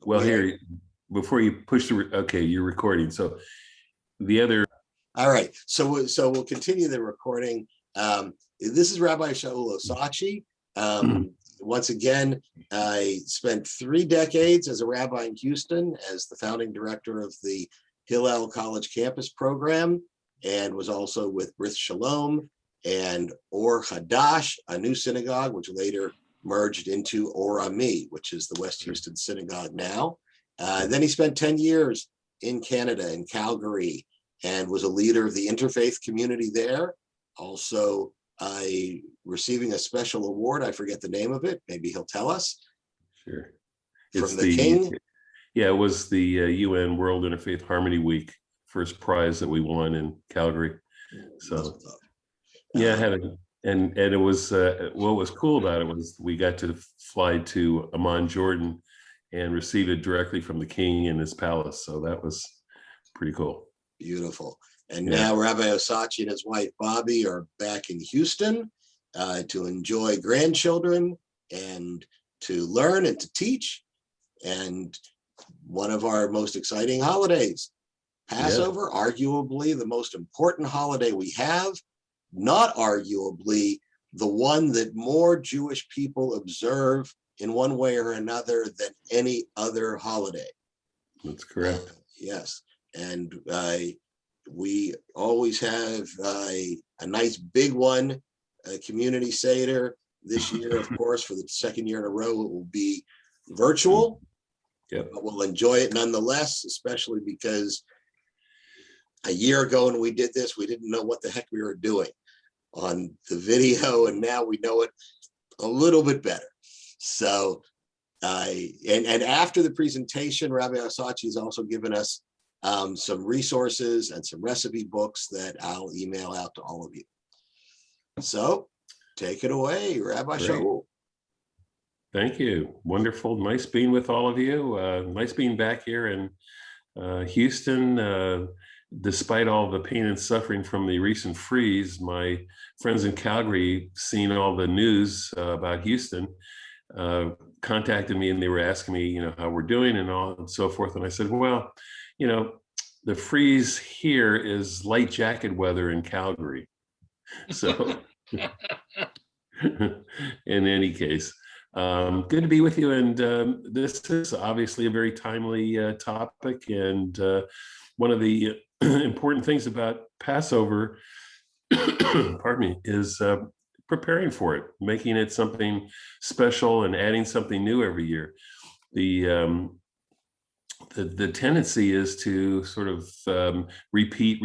Well, here, before you push okay, you're recording. So the other. All right. So we'll continue the recording. This is Rabbi Shaul Osadchey. Once again, I spent 3 decades as a rabbi in Houston as the founding director of the Hillel College Campus Program, and was also with Brit Shalom and Or Hadash, a new synagogue, which later merged into Or Ami, which is the West Houston synagogue now. Then he spent 10 years in Canada, in Calgary, and was a leader of the interfaith community there. Also, receiving a special award. I forget the name of it. Maybe he'll tell us. Sure. From the King. Yeah, it was the UN World Interfaith Harmony Week first prize that we won in Calgary. So yeah, I had and it was what was cool about it was we got to fly to Amman, Jordan, and receive it directly from the king in his palace. So that was pretty cool. Beautiful. And now Rabbi Osadchey and his wife Bobby are back in Houston to enjoy grandchildren and to learn and to teach. And one of our most exciting holidays, Passover, arguably the most important holiday we have, not arguably the one that more Jewish people observe in one way or another than any other holiday. That's correct. Yes. And we always have a nice big one, a community seder. This year, of course, for the second year in a row, it will be virtual. But we'll enjoy it nonetheless, especially because a year ago when we did this, we didn't know what the heck we were doing on the video, and now we know it a little bit better. So, and after the presentation, Rabbi Osadchey has also given us some resources and some recipe books that I'll email out to all of you. So take it away, Rabbi Shaul. Thank you. Wonderful. Nice being with all of you. Nice being back here in Houston. Despite all the pain and suffering from the recent freeze, my friends in Calgary, seeing all the news about Houston, contacted me and they were asking me, how we're doing and all and so forth. And I said, well, the freeze here is light jacket weather in Calgary. So in any case, good to be with you. And this is obviously a very timely topic. And one of the important things about Passover, pardon me, is preparing for it, making it something special and adding something new every year. The tendency is to sort of repeat.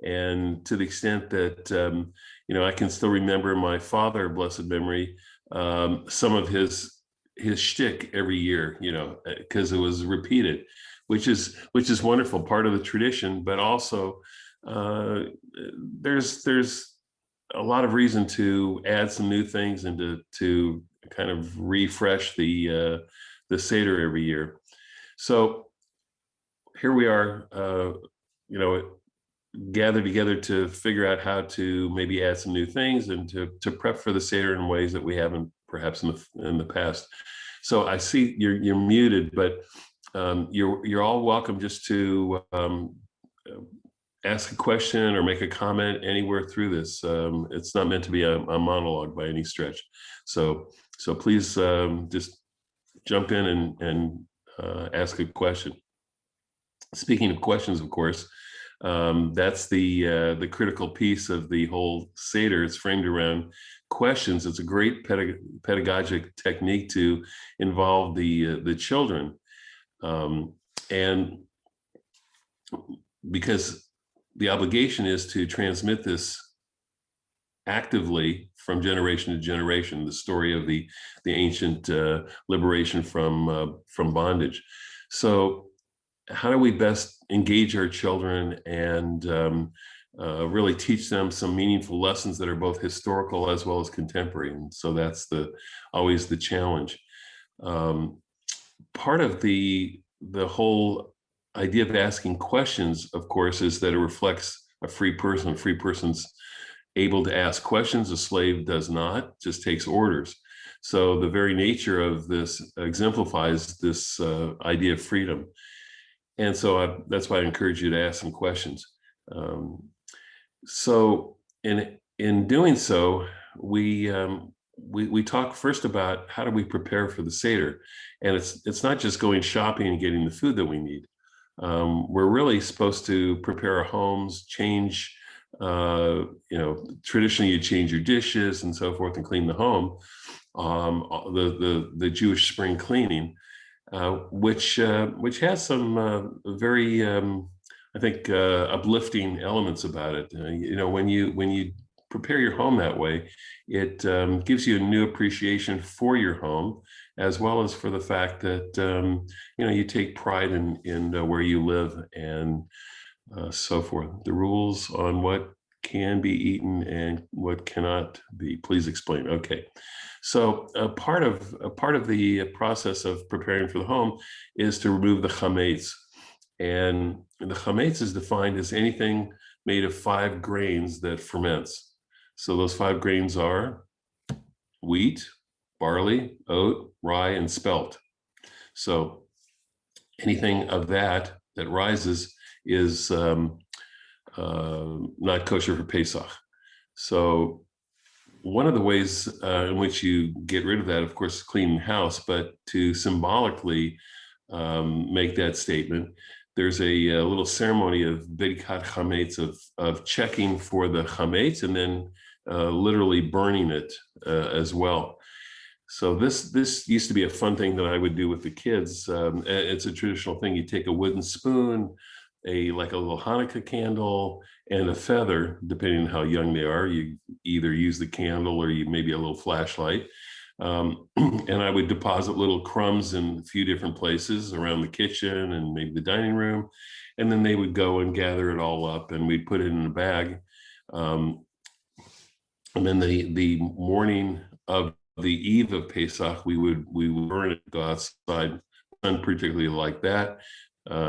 And to the extent that, I can still remember my father, blessed memory, some of his shtick every year, because it was repeated, which is wonderful, part of the tradition, but also there's a lot of reason to add some new things and to kind of refresh the seder every year. So here we are, gathered together to figure out how to maybe add some new things and to prep for the seder in ways that we haven't perhaps in the past. So I see you're muted, but you're all welcome just to ask a question or make a comment anywhere through this. It's not meant to be a monologue by any stretch. So please just jump in and ask a question. Speaking of questions, of course, that's the critical piece of the whole seder. It's framed around questions. It's a great pedagogic technique to involve the children, and because the obligation is to transmit this actively from generation to generation, the story of the ancient liberation from bondage. So how do we best engage our children and really teach them some meaningful lessons that are both historical as well as contemporary? And so that's always the challenge. Part of the whole idea of asking questions, of course, is that it reflects a free person. A free person's able to ask questions. A slave does not, just takes orders. So the very nature of this exemplifies this idea of freedom. And so that's why I encourage you to ask some questions. So in doing so, we talk first about how do we prepare for the seder, and it's not just going shopping and getting the food that we need. We're really supposed to prepare our homes, change. Traditionally you change your dishes and so forth and clean the home. The Jewish spring cleaning, which has some very I think uplifting elements about it. When you prepare your home that way, it gives you a new appreciation for your home, as well as for the fact that you take pride in where you live and so forth. The rules on what can be eaten and what cannot be. Please explain. Okay. So a part of the process of preparing for the home is to remove the chametz. And the chametz is defined as anything made of 5 grains that ferments. So those 5 grains are wheat, barley, oat, rye, and spelt. So anything of that rises is not kosher for Pesach. So one of the ways in which you get rid of that, of course, is cleaning the house, but to symbolically make that statement, there's a little ceremony of Bedikat Chametz, of checking for the chametz and then literally burning it as well. So this used to be a fun thing that I would do with the kids. It's a traditional thing. You take a wooden spoon, like a little Hanukkah candle, and a feather, depending on how young they are. You either use the candle or maybe a little flashlight. And I would deposit little crumbs in a few different places around the kitchen and maybe the dining room. And then they would go and gather it all up and we'd put it in a bag. And then the morning of the eve of Pesach, we would burn it, go outside. None particularly like that,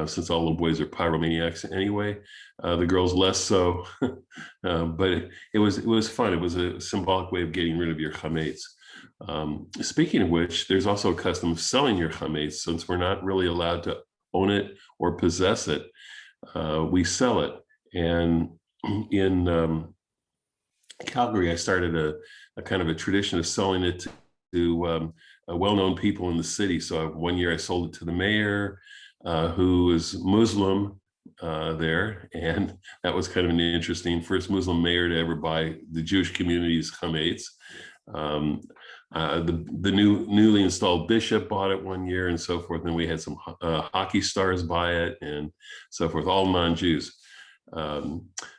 since all the boys are pyromaniacs anyway. The girls less so, but it was fun. It was a symbolic way of getting rid of your chametz. Speaking of which, there's also a custom of selling your chametz. Since we're not really allowed to own it or possess it, we sell it. And in Calgary, I started a kind of a tradition of selling it to well-known people in the city. So one year I sold it to the mayor, who is Muslim there, and that was kind of an interesting first Muslim mayor to ever buy the Jewish community's chametz. The newly installed bishop bought it one year and so forth. And we had some hockey stars buy it and so forth, all non-Jews.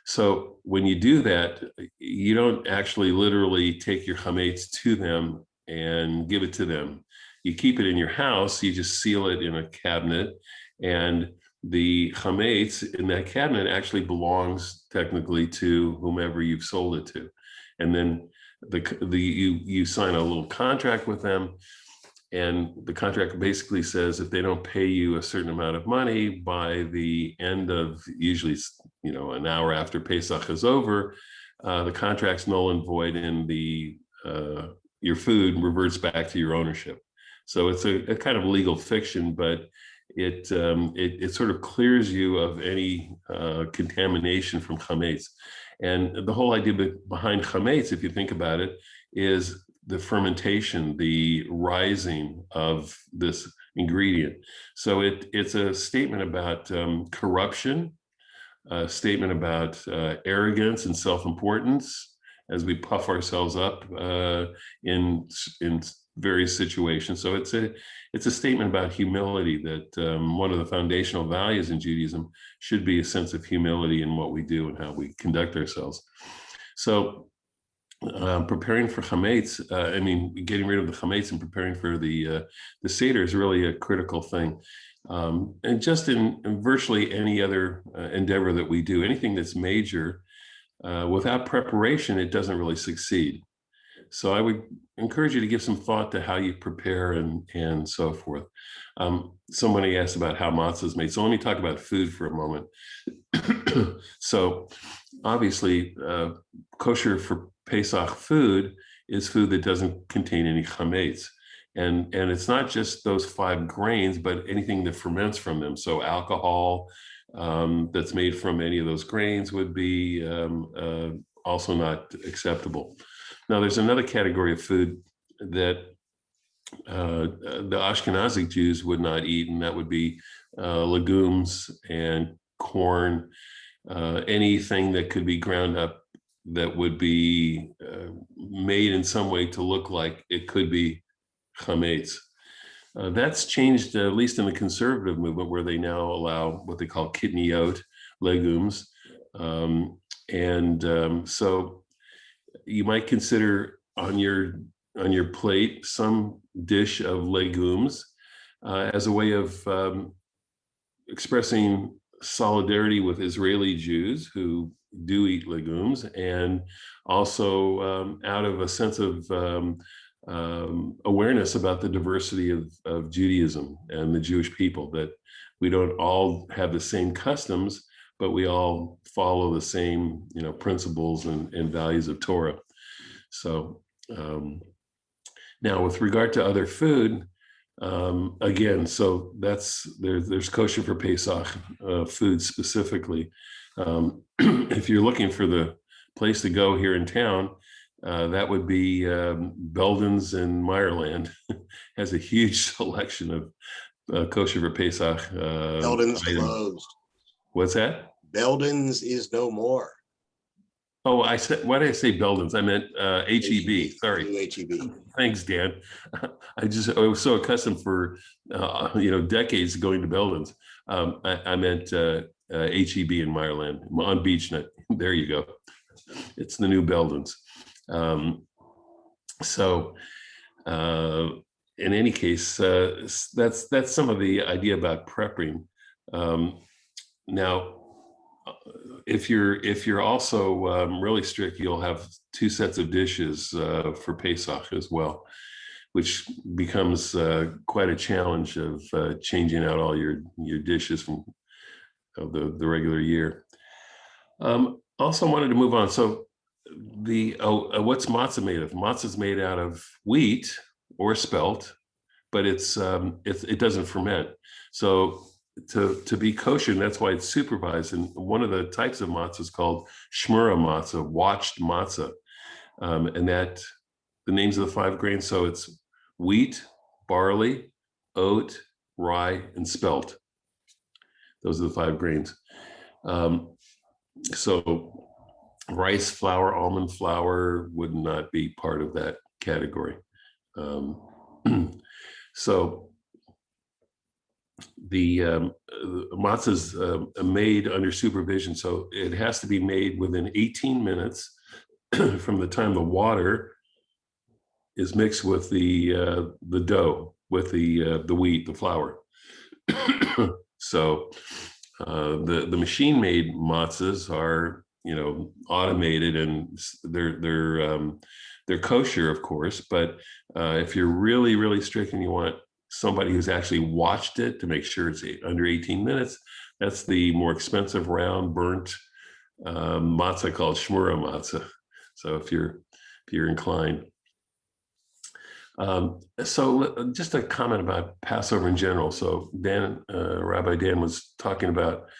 So when you do that, you don't actually literally take your chametz to them and give it to them. You keep it in your house, you just seal it in a cabinet, and the chametz in that cabinet actually belongs technically to whomever you've sold it to. And then you sign a little contract with them, and the contract basically says if they don't pay you a certain amount of money by the end of, usually an hour after Pesach is over, the contract's null and void, and your food reverts back to your ownership. So it's a kind of legal fiction, but it sort of clears you of any contamination from chametz. And the whole idea behind chametz, if you think about it, is the fermentation, the rising of this ingredient. So it's a statement about corruption, a statement about arrogance and self-importance as we puff ourselves up in various situations. So it's a statement about humility, that one of the foundational values in Judaism should be a sense of humility in what we do and how we conduct ourselves. So preparing for chametz, getting rid of the chametz and preparing for the seder is really a critical thing. And just in virtually any other endeavor that we do, anything that's major, without preparation, it doesn't really succeed. So I would encourage you to give some thought to how you prepare and so forth. Somebody asked about how matzah is made. So let me talk about food for a moment. So obviously, kosher for Pesach food is food that doesn't contain any chametz. And it's not just those 5 grains, but anything that ferments from them. So alcohol that's made from any of those grains would be also not acceptable. Now, there's another category of food that the Ashkenazic Jews would not eat, and that would be legumes and corn, anything that could be ground up that would be made in some way to look like it could be chametz. That's changed, at least in the conservative movement, where they now allow what they call kitniot, legumes. So you might consider on your plate some dish of legumes as a way of expressing solidarity with Israeli Jews who do eat legumes, and also out of a sense of awareness about the diversity of Judaism and the Jewish people, that we don't all have the same customs, but we all follow the same, principles and values of Torah. So now with regard to other food, again, so there's kosher for Pesach food specifically. If you're looking for the place to go here in town, that would be Belden's in Meyerland. Has a huge selection of kosher for Pesach. Belden's closed. What's that? Belden's is no more. Oh, why did I say Belden's? I meant HEB. Sorry. HEB. Thanks, Dan. I was so accustomed for decades going to Belden's. I meant HEB in Meyerland on BeachNet. There you go. It's the new Belden's. In any case, that's some of the idea about prepping. Now, if you're also really strict, you'll have 2 sets of dishes for Pesach as well, which becomes quite a challenge of changing out all your dishes from the regular year. Also wanted to move on. So what's matzah made of? Matzah is made out of wheat or spelt, but it doesn't ferment. So to be kosher, and that's why it's supervised. And one of the types of matzah is called shmura matzah, watched matzah, and that the names of the 5 grains. So it's wheat, barley, oat, rye, and spelt. Those are the 5 grains. So rice flour, almond flour would not be part of that category. So the matzah is made under supervision. So it has to be made within 18 minutes from the time the water is mixed with the dough, with the wheat, the flour. So the machine-made matzahs are automated, and they're kosher, of course. But if you're really, really strict and you want somebody who's actually watched it to make sure it's under 18 minutes, that's the more expensive round burnt matzah called shmura matzah. So if you're inclined. So just a comment about Passover in general. So Rabbi Dan was talking about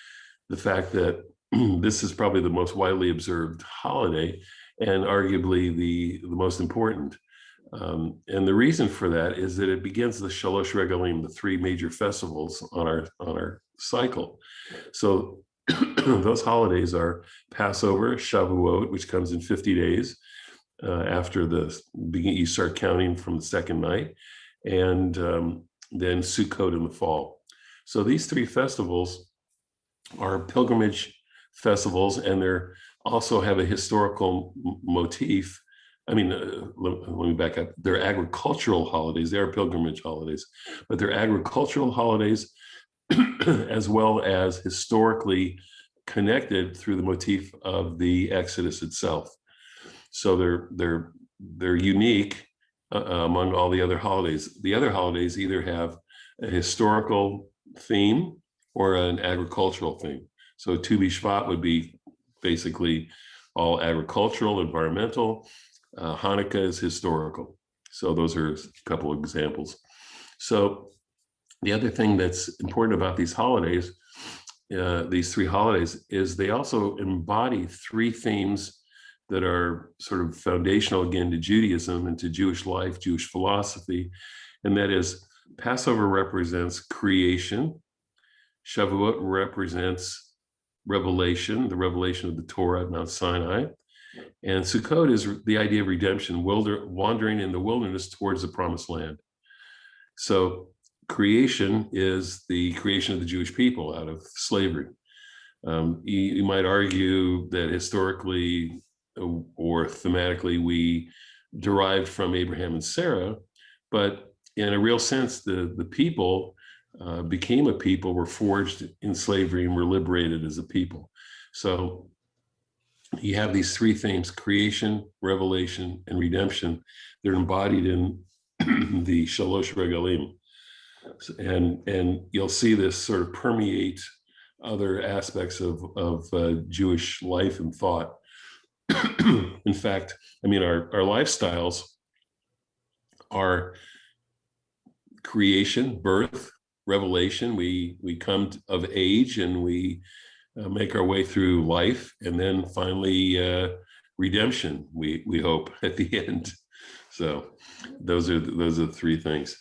the fact that this is probably the most widely observed holiday, and arguably the most important. And the reason for that is that it begins the Shalosh Regalim, the 3 major festivals on our cycle. So those holidays are Passover, Shavuot, which comes in 50 days after you start counting from the second night, and then Sukkot in the fall. So these 3 festivals are pilgrimage festivals, and they also have a historical motif. I mean, let me back up. They're agricultural holidays. They are pilgrimage holidays, but they're agricultural holidays as well as historically connected through the motif of the Exodus itself. So they're they're unique among all the other holidays. The other holidays either have a historical theme or an agricultural theme. So Tu B'Shvat would be basically all agricultural, environmental. Hanukkah is historical. So those are a couple of examples. So the other thing that's important about these holidays, these three holidays, is they also embody three themes that are sort of foundational, again, to Judaism and to Jewish life, Jewish philosophy. And that is, Passover represents creation, Shavuot represents revelation, the revelation of the Torah at Mount Sinai, and Sukkot is the idea of redemption, wandering in the wilderness towards the promised land. So creation is the creation of the Jewish people out of slavery. You might argue that historically or thematically we derived from Abraham and Sarah, but in a real sense, the people became a people, were forged in slavery and were liberated as a people. So you have these three themes: creation, revelation, and redemption. They're embodied in the Shalosh Regalim. And you'll see this sort of permeate other aspects of Jewish life and thought. In fact, I mean, our lifestyles are creation, birth, revelation. We come of age and we make our way through life, and then finally redemption, we hope, at the end. So those are the three things.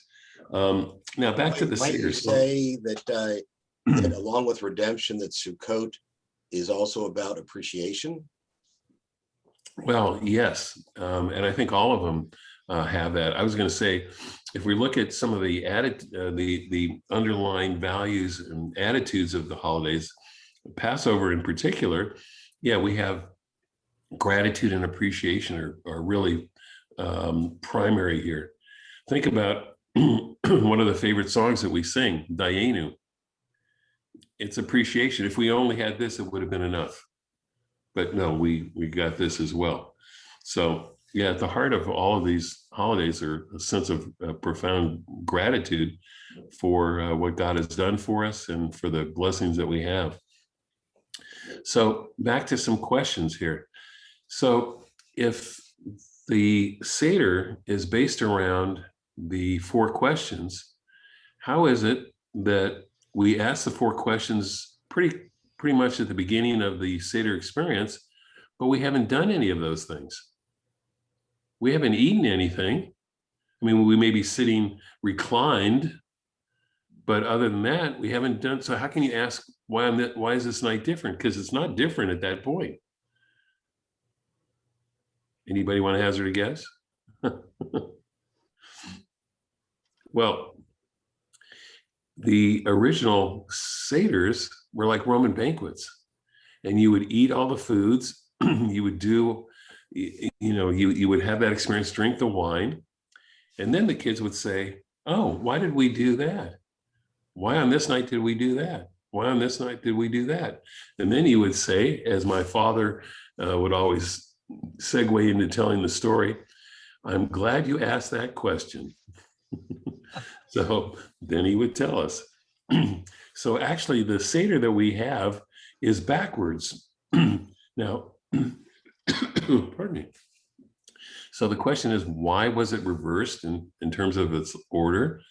Now back to the Might you seder. say that along with redemption, that Sukkot is also about appreciation? Well, yes, and I think all of them have that. I was going to say, if we look at some of the the underlying values and attitudes of the holidays, Passover in particular, yeah, we have gratitude and appreciation are really primary here. Think about one of the favorite songs that we sing, Dayenu. It's appreciation. If we only had this, it would have been enough. But no, we got this as well. So yeah, at the heart of all of these holidays are a sense of profound gratitude for what God has done for us and for the blessings that we have. So back to some questions here. So if the Seder is based around the four questions, how is it that we ask the four questions pretty much at the beginning of the Seder experience, but we haven't done any of those things? We haven't eaten anything. I mean, we may be sitting reclined, but other than that, we haven't done. So how can you ask why is this night different? Because it's not different at that point. Anybody want to hazard a guess? Well, the original Seders were like Roman banquets, and you would eat all the foods. You would do, you would have that experience, drink the wine, and then the kids would say, "Oh, why did we do that? Why on this night did we do that? Why on this night did we do that?" And then you would say, as my father would always segue into telling the story, "I'm glad you asked that question." So then he would tell us. So actually, the Seder that we have is backwards. Now, pardon me. So the question is, why was it reversed in terms of its order?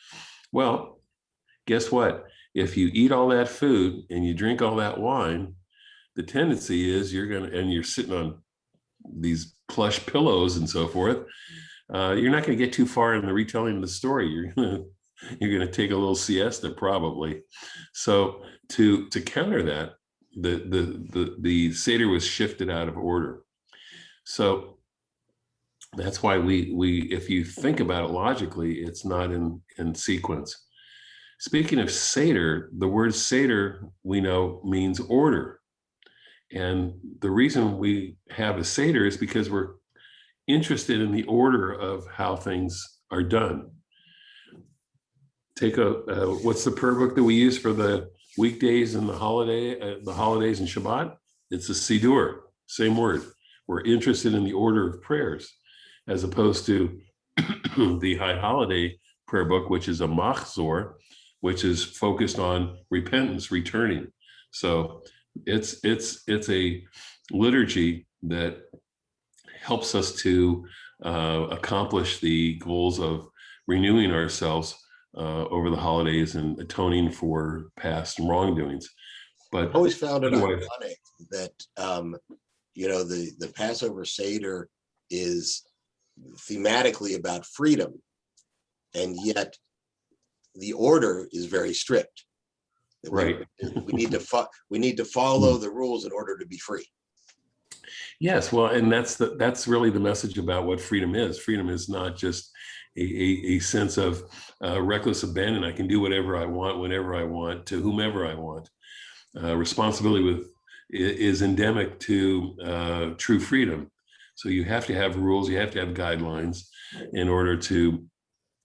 Well, guess what? If you eat all that food and you drink all that wine, the tendency is you're sitting on these plush pillows and so forth. You're not going to get too far in the retelling of the story. You're going to take a little siesta probably. So to counter that, the Seder was shifted out of order. So that's why we if you think about it logically, it's not in sequence. Speaking of Seder, the word Seder, we know, means order. And the reason we have a Seder is because we're interested in the order of how things are done. Take what's the prayer book that we use for the weekdays and the holidays and Shabbat? It's a Siddur, same word. We're interested in the order of prayers. as opposed to the High Holiday prayer book, which is a machzor, which is focused on repentance, returning. So it's a liturgy that helps us to accomplish the goals of renewing ourselves over the holidays and atoning for past wrongdoings. But I always found it otherwise, ironic that the Passover Seder is thematically about freedom, and yet the order is very strict. right. We need to follow the rules in order to be free. Yes, well, and that's really the message about what freedom is. Freedom is not just a sense of reckless abandon. I can do whatever I want, whenever I want, to whomever I want. Responsibility is endemic to true freedom. So you have to have rules, you have to have guidelines in order to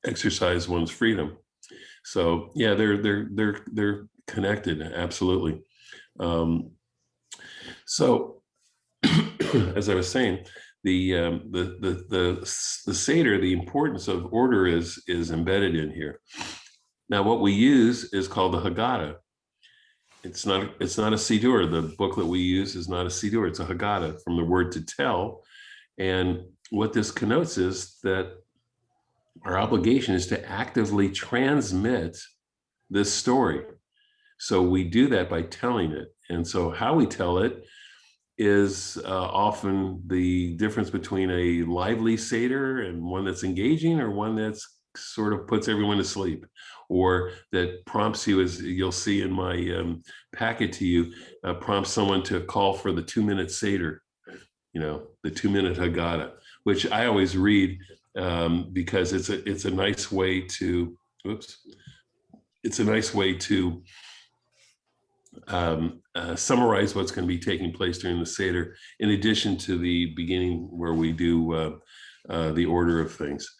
exercise one's freedom. So yeah, they're connected, absolutely. So as I was saying, the seder, the importance of order is embedded in here. Now, what we use is called the Haggadah. It's not a seder. The booklet we use is not a seder. It's a Haggadah, from the word to tell. And what this connotes is that our obligation is to actively transmit this story. So we do that by telling it. And so how we tell it is often the difference between a lively seder and one that's engaging, or one that's sort of puts everyone to sleep, or that prompts you, as you'll see in my packet to you, prompts someone to call for the 2-minute seder, the 2-minute Haggadah, which I always read because it's a nice way to, summarize what's going to be taking place during the Seder, in addition to the beginning where we do the order of things.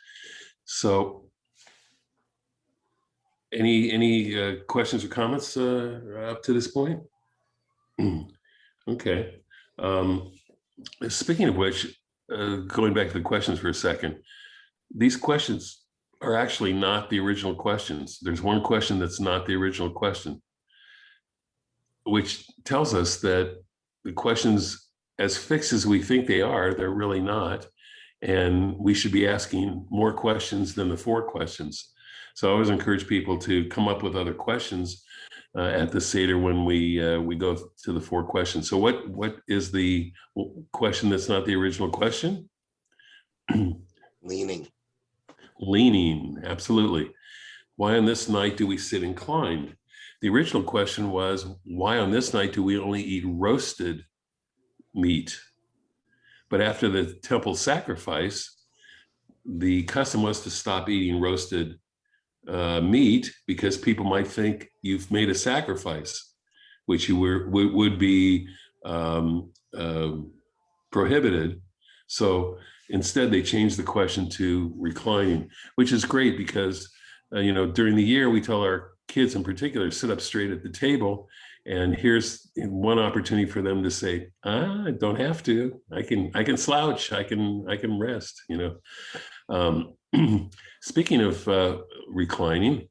So any questions or comments up to this point? Okay. Speaking of which, going back to the questions for a second, these questions are actually not the original questions. There's one question that's not the original question, which tells us that the questions, as fixed as we think they are, they're really not. And we should be asking more questions than the 4 questions. So I always encourage people to come up with other questions at the Seder when we go to the 4 questions. So what is the question that's not the original question? Leaning. Leaning, absolutely. Why on this night do we sit inclined? The original question was, why on this night do we only eat roasted meat? But after the temple sacrifice, the custom was to stop eating roasted meat, because people might think you've made a sacrifice, which would be prohibited. So instead, they changed the question to reclining, which is great because during the year we tell our kids in particular, sit up straight at the table, and here's one opportunity for them to say, I don't have to. I can slouch. I can rest. Speaking of reclining,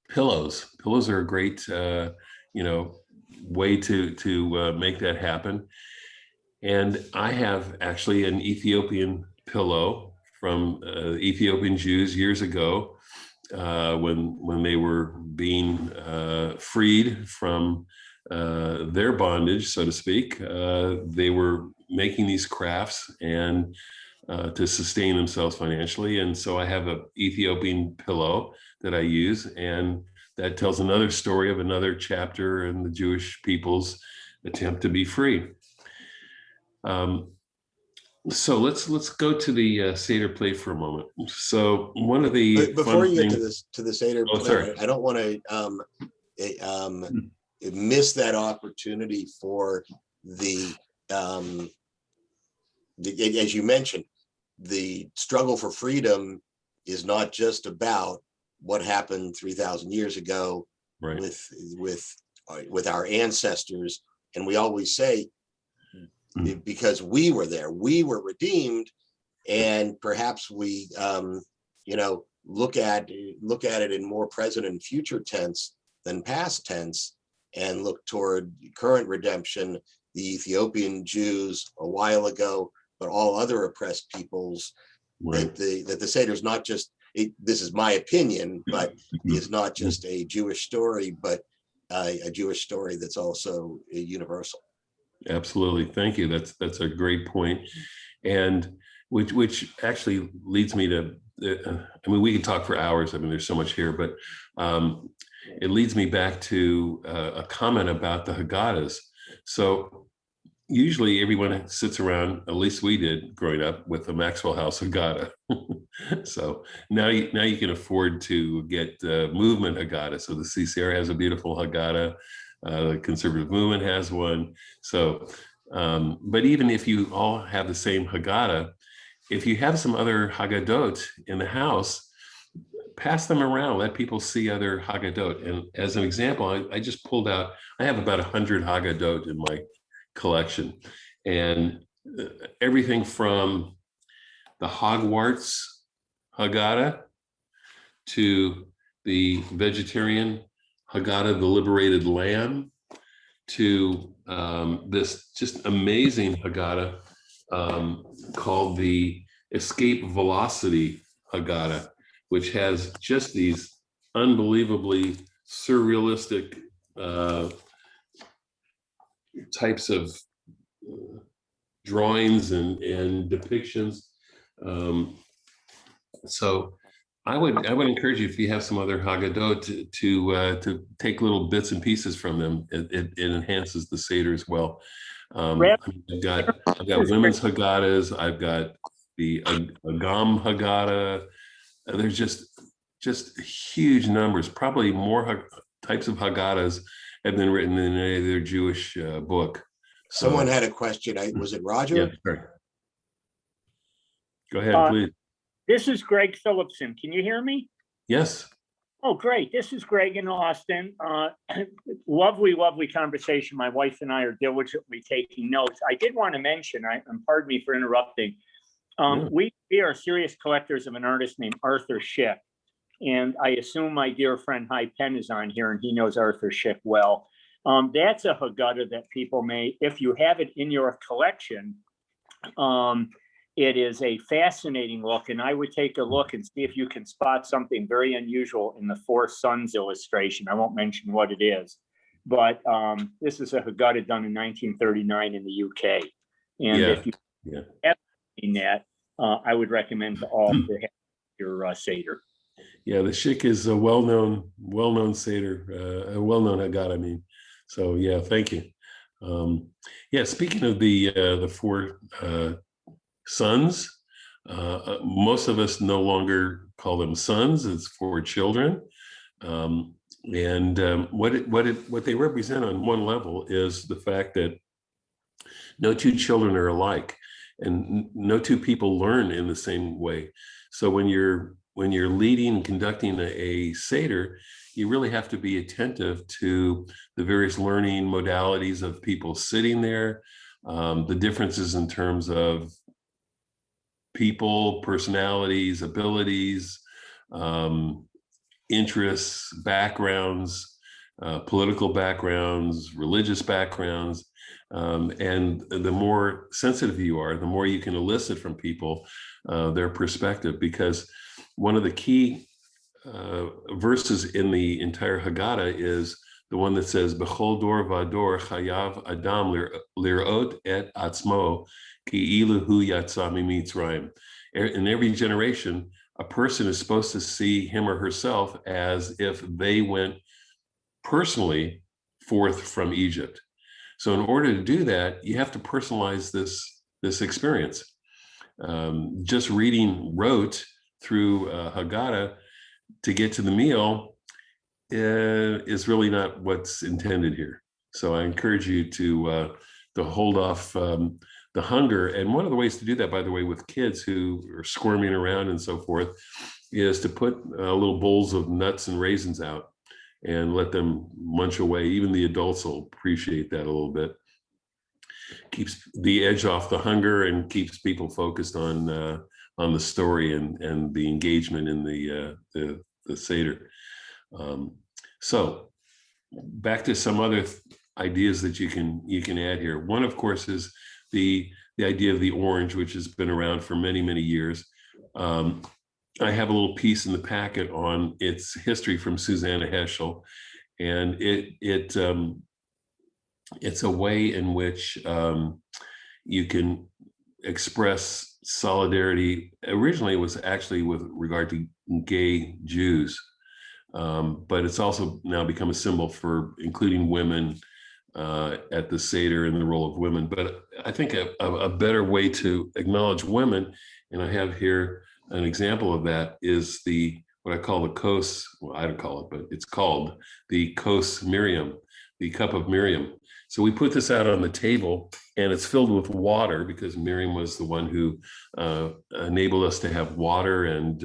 pillows are a great way to make that happen. And I have actually an Ethiopian pillow from Ethiopian Jews years ago, when they were being freed from their bondage, so to speak. They were making these crafts and to sustain themselves financially. And so I have an Ethiopian pillow that I use, and that tells another story of another chapter in the Jewish people's attempt to be free. So let's go to the Seder plate for a moment. So one of the But before you get to the Seder plate, I don't want to miss that opportunity for the as you mentioned, the struggle for freedom is not just about what happened 3,000 years ago, right, with our ancestors. And we always say, because we were there, we were redeemed, and perhaps we, look at it in more present and future tense than past tense, and look toward current redemption, the Ethiopian Jews a while ago, but all other oppressed peoples. Right. That the Seder is not just, this is my opinion, but is not just a Jewish story, but a Jewish story that's also universal. Absolutely. Thank you. That's a great point. And which actually leads me to, I mean, we could talk for hours. I mean, there's so much here, but it leads me back to a comment about the Haggadahs. So usually everyone sits around, at least we did growing up, with the Maxwell House Haggadah. So now you can afford to get movement Haggadah. So the CCR has a beautiful Haggadah. The conservative movement has one. So, but even if you all have the same Haggadah, if you have some other Haggadot in the house, pass them around, let people see other Haggadot. And as an example, I just pulled out, I have about 100 Haggadot in my collection, and everything from the Hogwarts Haggadah to the vegetarian Haggadah, the liberated lamb, to this just amazing Haggadah called the Escape Velocity Haggadah, which has just these unbelievably surrealistic types of drawings and depictions. So I would encourage you, if you have some other Haggadot, to take little bits and pieces from them. It enhances the Seder as well. I've got women's Haggadahs. I've got the Agam Haggadah. There's just huge numbers. Probably more types of Haggadahs have been written in any other Jewish book. Someone had a question. Was it Roger? Yeah, sure. Go ahead, please. This is Greg Phillipson. Can you hear me? Yes. Oh, great. This is Greg in Austin. Lovely, lovely conversation. My wife and I are diligently taking notes. I did want to mention, and pardon me for interrupting, we are serious collectors of an artist named Arthur Schick. And I assume my dear friend Hy Penn is on here, and he knows Arthur Schick well. That's a Haggadah that people may, if you have it in your collection, it is a fascinating look, and I would take a look and see if you can spot something very unusual in the Four Sons illustration. I won't mention what it is, but this is a Haggadah done in 1939 in the UK. And if you have seen that, I would recommend to all to have your Seder. Yeah, the Schick is a well-known Seder, a well-known Haggadah, I mean. So yeah, thank you. Yeah, speaking of the four sons, most of us no longer call them sons. It's for children, and what they represent on one level is the fact that no two children are alike, and no two people learn in the same way. So when you're leading and conducting a Seder, you really have to be attentive to the various learning modalities of people sitting there, the differences in terms of people, personalities, abilities, interests, backgrounds, political backgrounds, religious backgrounds. And the more sensitive you are, the more you can elicit from people their perspective, because one of the key verses in the entire Haggadah is the one that says, "B'chol dor v'ador chayav adam lirot et atzmo ki'ilu hu yatsa mimitzrayim." In every generation, a person is supposed to see him or herself as if they went personally forth from Egypt. So in order to do that, you have to personalize this experience. Just reading rote through Haggadah to get to the meal is really not what's intended here. So I encourage you to hold off the hunger. And one of the ways to do that, by the way, with kids who are squirming around and so forth, is to put little bowls of nuts and raisins out and let them munch away. Even the adults will appreciate that a little bit. Keeps the edge off the hunger and keeps people focused on on the story and the engagement in the seder. So back to some other ideas that you can add here. One, of course, is the idea of the orange, which has been around for many, many years. I have a little piece in the packet on its history from Susanna Heschel, and it's a way in which you can express solidarity. Originally, it was actually with regard to gay Jews, but it's also now become a symbol for including women at the Seder and the role of women. But I think a better way to acknowledge women, and I have here an example of that, is what I call the Kos, well, I don't call it, but it's called the Kos Miriam, the cup of Miriam. So we put this out on the table, and it's filled with water because Miriam was the one who enabled us to have water, and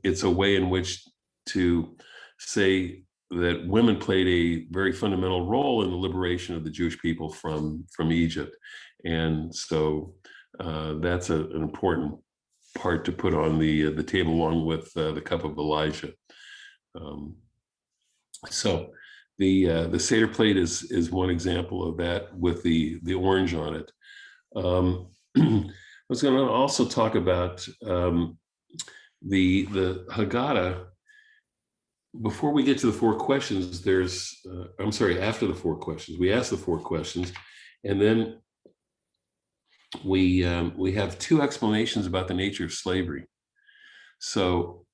it's a way in which to say that women played a very fundamental role in the liberation of the Jewish people from Egypt. And so that's an important part to put on the table, along with the cup of Elijah. So the Seder plate is one example of that, with the orange on it. I was going to also talk about the Haggadah. Before we get to the four questions, after the four questions, we ask the four questions, and then we have two explanations about the nature of slavery. So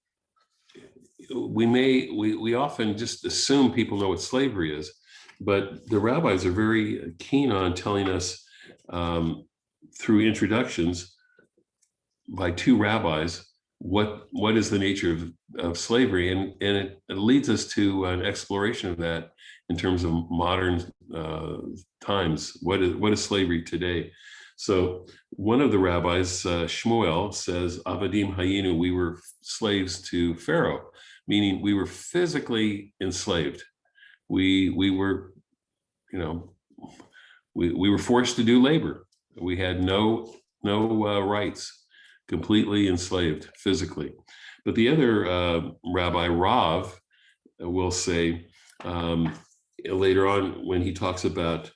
we often just assume people know what slavery is, but the rabbis are very keen on telling us through introductions by two rabbis what is the nature of slavery, and it leads us to an exploration of that in terms of modern times. What is slavery today? So one of the rabbis, Shmuel, says, Avadim Hayinu, we were slaves to Pharaoh, meaning we were physically enslaved. We were, we were forced to do labor. We had no rights, completely enslaved physically. But the other rabbi, Rav, will say later on, when he talks about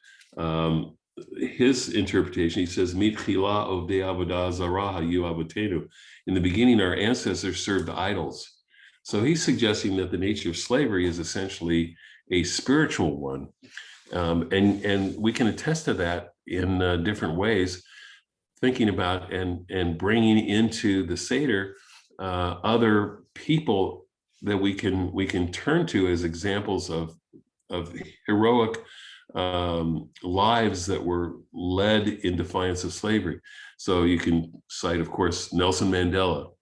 his interpretation, he says, Mitchila ovdei avodah zarah hayu avotenu. In the beginning, our ancestors served idols. So he's suggesting that the nature of slavery is essentially a spiritual one. And we can attest to that in different ways, thinking about and bringing into the Seder other people that we can turn to as examples of heroic lives that were led in defiance of slavery. So you can cite, of course, Nelson Mandela,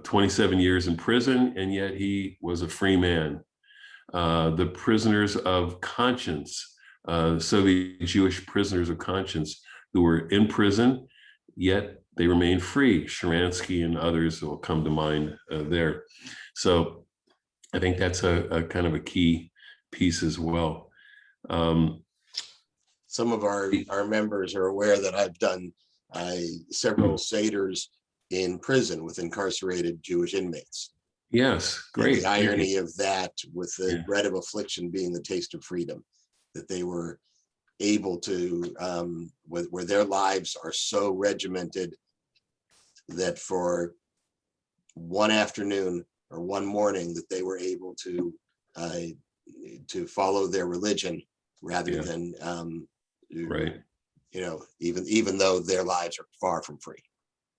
27 years in prison, and yet he was a free man. The prisoners of conscience, Soviet Jewish prisoners of conscience who were in prison, yet they remained free. Sharansky and others will come to mind there. So I think that's a kind of a key piece as well. Some of our members are aware that I've done several seders in prison with incarcerated Jewish inmates. Yes, great. And the irony of that, with the bread of affliction being the taste of freedom, that they were able to, where their lives are so regimented that for one afternoon or one morning that they were able to follow their religion rather than, right. Even though their lives are far from free.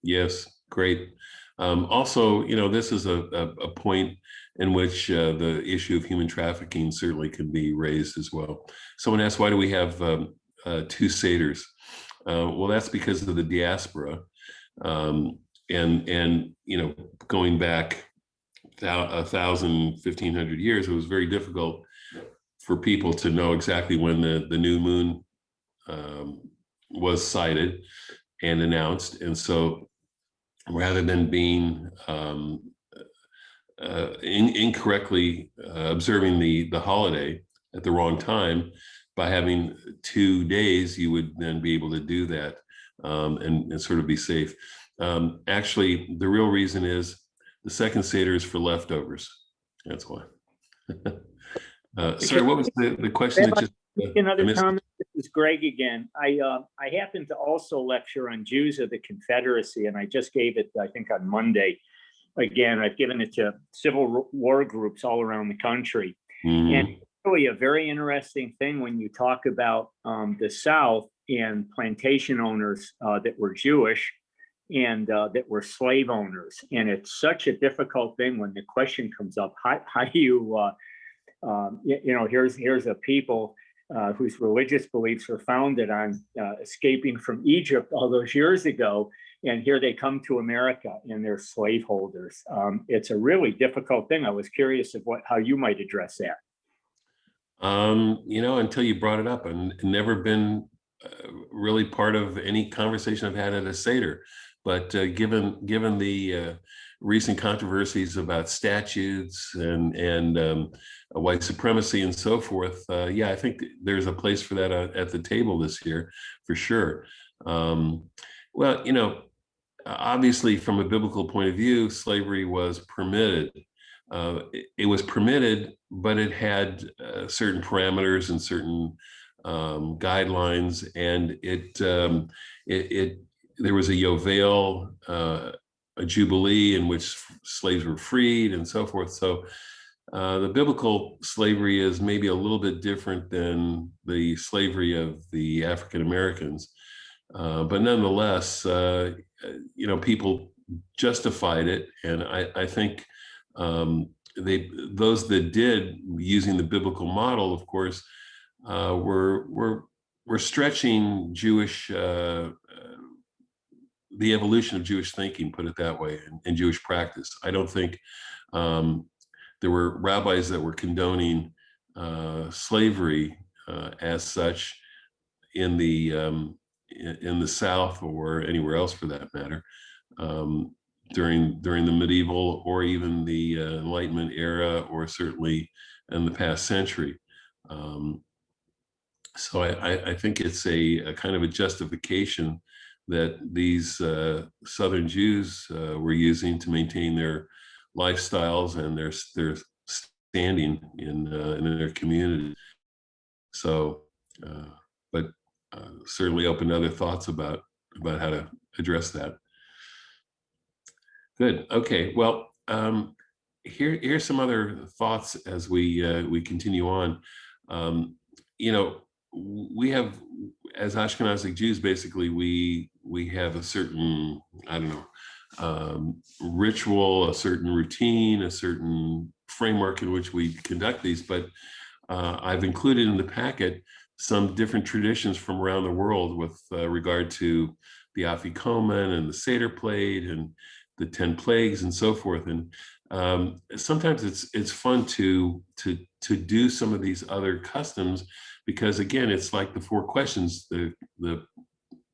Yes, great. Also, this is a point in which the issue of human trafficking certainly can be raised as well. Someone asked, why do we have two seders? Well, that's because of the diaspora, and going back 1,000, 1,500 years, it was very difficult for people to know exactly when the new moon was sighted and announced, and so rather than being incorrectly observing the holiday at the wrong time, by having 2 days, you would then be able to do that and sort of be safe. Actually, the real reason is the second seder is for leftovers. That's why. Sorry, what was the question? That just, another comment. This is Greg again. I happen to also lecture on Jews of the Confederacy, and I just gave it, I think, on Monday. Again, I've given it to civil war groups all around the country. And really a very interesting thing when you talk about the South and plantation owners that were Jewish and that were slave owners. And it's such a difficult thing when the question comes up, how do you, here's a people whose religious beliefs were founded on escaping from Egypt all those years ago. And here they come to America and they're slaveholders. It's a really difficult thing. I was curious of how you might address that. Until you brought it up, and never been really part of any conversation I've had at a Seder. But given the recent controversies about statutes and white supremacy and so forth, I think there's a place for that at the table this year, for sure. Obviously, from a biblical point of view, slavery was permitted. It was permitted, but it had certain parameters and certain guidelines, and there was a yovel, a jubilee in which slaves were freed, and so forth. So the biblical slavery is maybe a little bit different than the slavery of the African Americans, but nonetheless, people justified it, and I think those that did, using the biblical model, of course, were stretching Jewish, the evolution of Jewish thinking, put it that way, and Jewish practice. I don't think there were rabbis that were condoning slavery as such in the South or anywhere else for that matter. During the medieval or even the Enlightenment era, or certainly in the past century. So I think it's a kind of a justification that these Southern Jews were using to maintain their lifestyles and their standing in their community. So, but certainly open to other thoughts about how to address that. Good. Okay. Well, here's some other thoughts as we continue on. We have, as Ashkenazic Jews, basically we have a certain, ritual, a certain routine, a certain framework in which we conduct these. But I've included in the packet some different traditions from around the world with regard to the Afikomen and the Seder plate and the 10 plagues and so forth. And sometimes it's fun to do some of these other customs, because again, it's like the 4 questions. The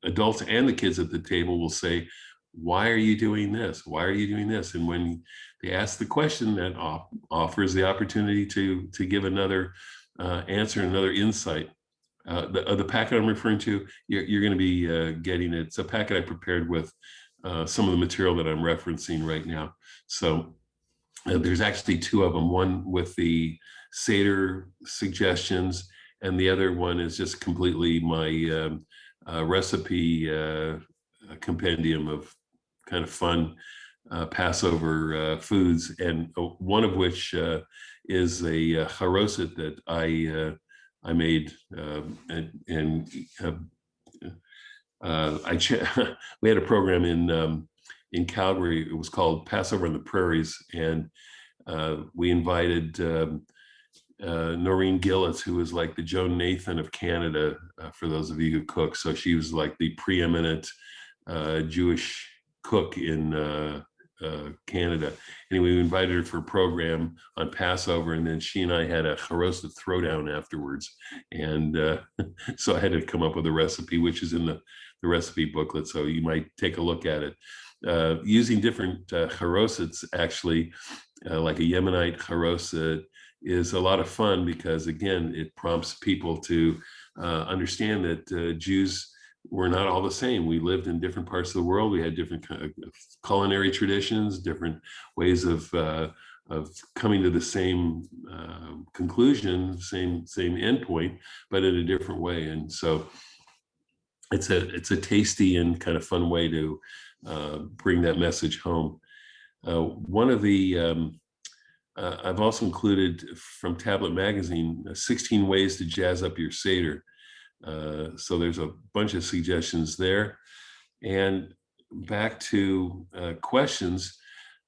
adults and the kids at the table will say, why are you doing this? Why are you doing this? And when they ask the question, that offers the opportunity to give another answer, another insight. The packet I'm referring to, you're going to be getting it. It's a packet I prepared with some of the material that I'm referencing right now. So there's actually 2 of them, one with the Seder suggestions, and the other one is just completely my recipe compendium of kind of fun Passover foods, and one of which is a charoset that I made, we had a program in Calgary. It was called Passover on the Prairies, and we invited Noreen Gillets, who is like the Joan Nathan of Canada, for those of you who cook. So she was like the preeminent Jewish cook in Canada. Anyway, we invited her for a program on Passover, and then she and I had a charoset throwdown afterwards. And so I had to come up with a recipe, which is in the recipe booklet, so you might take a look at it. Using different charosets, actually, like a Yemenite charoset, is a lot of fun, because again, it prompts people to understand that Jews we're not all the same. We lived in different parts of the world. We had different kind of culinary traditions, different ways of coming to the same conclusion, same endpoint, but in a different way. And so it's a tasty and kind of fun way to bring that message home. One of the I've also included from Tablet Magazine 16 ways to jazz up your seder. So there's a bunch of suggestions there. And back to questions.